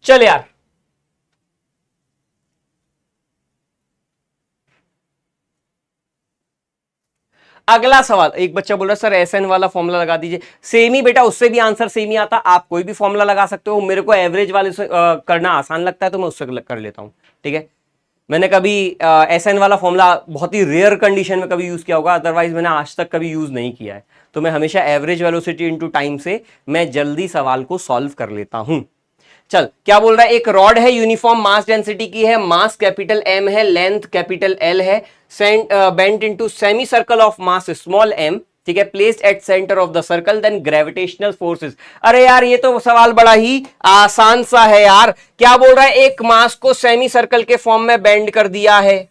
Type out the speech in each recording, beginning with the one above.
चल यार, अगला सवाल। एक बच्चा बोल रहा है सर एसएन वाला फॉर्मूला लगा दीजिए। सेम ही बेटा, उससे भी आंसर सेम ही आता, आप कोई भी फॉर्मूला लगा सकते हो। मेरे को एवरेज वाले से करना आसान लगता है तो मैं उससे कर लेता हूं। ठीक है, मैंने कभी एसएन वाला फॉर्मूला बहुत ही रेयर कंडीशन में कभी यूज किया होगा, अदरवाइज मैंने आज तक कभी यूज नहीं किया है। तो मैं हमेशा एवरेज वेलोसिटी इनटू टाइम से मैं जल्दी सवाल को सॉल्व कर लेता हूं। चल, क्या बोल रहा है, एक रॉड है, यूनिफॉर्म मास डेंसिटी की है, मास कैपिटल एम है, लेंथ कैपिटल एल है, bent into semi circle of mass small M, ठीक है, placed at centre of the circle, then gravitational forces. अरे यार ये तो सवाल बड़ा ही आसान सा है यार। क्या बोल रहा है, एक मास को सेमी सर्कल के फॉर्म में बेंड कर दिया है।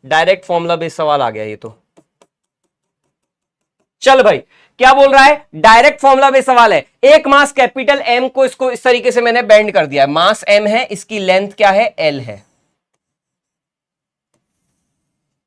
डायरेक्ट फॉर्मूला बेस्ड सवाल आ गया ये तो। चल भाई, क्या बोल रहा है, डायरेक्ट फॉर्मूला बेस्ड सवाल है। एक मास कैपिटल एम को इसको इस तरीके से मैंने बेंड कर दिया है, मास एम है, इसकी लेंथ क्या है, एल है,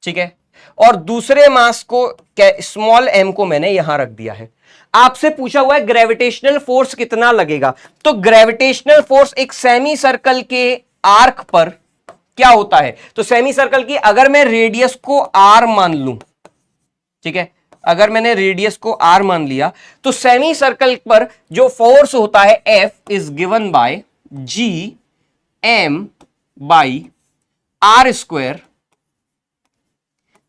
ठीक है, और दूसरे मास को स्मॉल एम को मैंने यहां रख दिया है। आपसे पूछा हुआ है ग्रेविटेशनल फोर्स कितना लगेगा। तो ग्रेविटेशनल फोर्स एक सेमी सर्कल के आर्क पर क्या होता है, तो सेमी सर्कल की अगर मैं रेडियस को आर मान लूं, ठीक है, अगर मैंने रेडियस को आर मान लिया, तो सेमी सर्कल पर जो फोर्स होता है F is given by G M by R square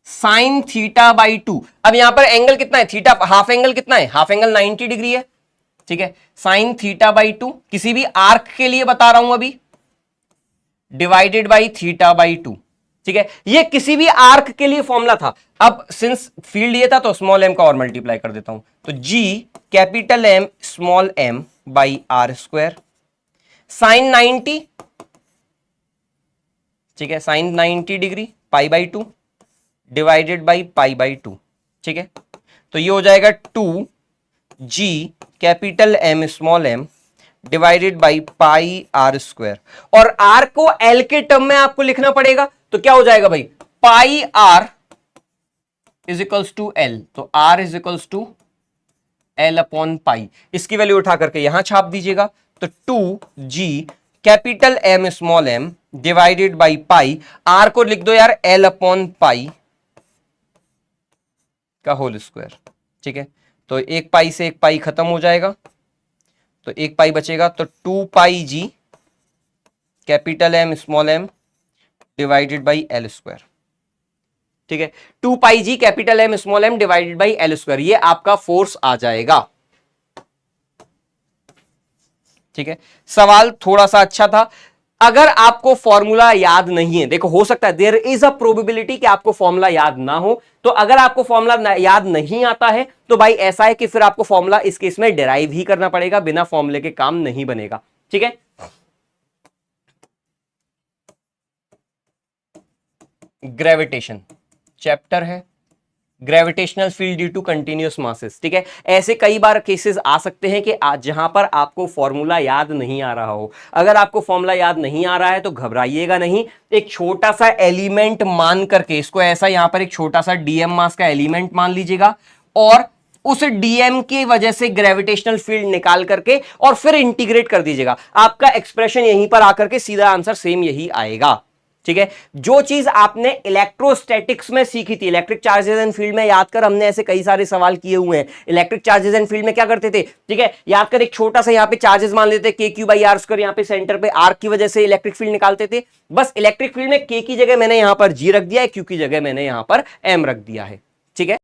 sine theta by 2। अब यहां पर एंगल कितना है, थीटा, हाफ एंगल कितना है, हाफ एंगल 90 डिग्री है, ठीक है, साइन थीटा बाई 2 किसी भी आर्क के लिए बता रहा हूं अभी, डिवाइडेड बाई थीटा बाई 2, ठीक है। ये किसी भी आर्क के लिए फॉर्मूला था। अब सिंस फील्ड ये था तो स्मॉल एम का और मल्टीप्लाई कर देता हूं, तो G capital M small m by R square sine 90, ठीक है, sine 90 degree pi by 2 divided by pi by 2, ठीक है। तो ये हो जाएगा 2 G capital M small m divided by pi R square, और आर को एल के टर्म में आपको लिखना पड़ेगा। तो क्या हो जाएगा भाई, pi R is equals to L, तो R is equals to L upon pi. इसकी वैल्यू उठा करके यहां छाप दीजिएगा, तो 2 G capital M small m divided by pi, R को लिख दो यार एल अपॉन पाई का होल स्क्वायर, ठीक है। तो एक पाई से एक पाई खत्म हो जाएगा, तो एक पाई बचेगा, तो 2 pi G capital M small m divided by L square, ठीक है, 2 pi G capital M small m divided by L square, ये आपका फोर्स आ जाएगा, ठीक है। सवाल थोड़ा सा अच्छा था। अगर आपको फॉर्मूला याद नहीं है, देखो हो सकता है देयर इज अ प्रोबेबिलिटी कि आपको फॉर्मूला याद ना हो, तो अगर आपको फॉर्मूला याद नहीं आता है तो भाई ऐसा है कि फिर आपको फॉर्मूला इस केस में डिराइव ही करना पड़ेगा, बिना फॉर्मूले के काम नहीं बनेगा, ठीक है। ग्रेविटेशन चैप्टर है, gravitational field due to continuous masses, ठीक है। ऐसे कई बार केसेस आ सकते हैं कि जहां पर आपको फॉर्मूला याद नहीं आ रहा हो। अगर आपको फॉर्मूला याद नहीं आ रहा है तो घबराइएगा नहीं, एक छोटा सा एलिमेंट मान करके इसको ऐसा, यहां पर एक छोटा सा डीएम मास का एलिमेंट मान लीजिएगा, और उस डीएम की वजह से ग्रेविटेशनल फील्ड निकाल करके और फिर इंटीग्रेट कर दीजिएगा, आपका एक्सप्रेशन यहीं पर आकर के सीधा आंसर सेम यही आएगा, ठीक है। जो चीज आपने इलेक्ट्रोस्टैटिक्स में सीखी थी, इलेक्ट्रिक चार्जेस एंड फील्ड में, याद कर हमने ऐसे कई सारे सवाल किए हुए हैं। इलेक्ट्रिक चार्जेस एंड फील्ड में क्या करते थे, ठीक है, याद कर, एक छोटा सा यहां पे चार्जेस मान लेते के क्यू बाई आर स्क्वायर, यहां पे सेंटर पे आर की वजह से इलेक्ट्रिक फील्ड निकालते थे। बस इलेक्ट्रिक फील्ड में के की जगह मैंने यहां पर जी रख दिया है, क्यू की जगह मैंने यहां पर एम रख दिया है, ठीक है।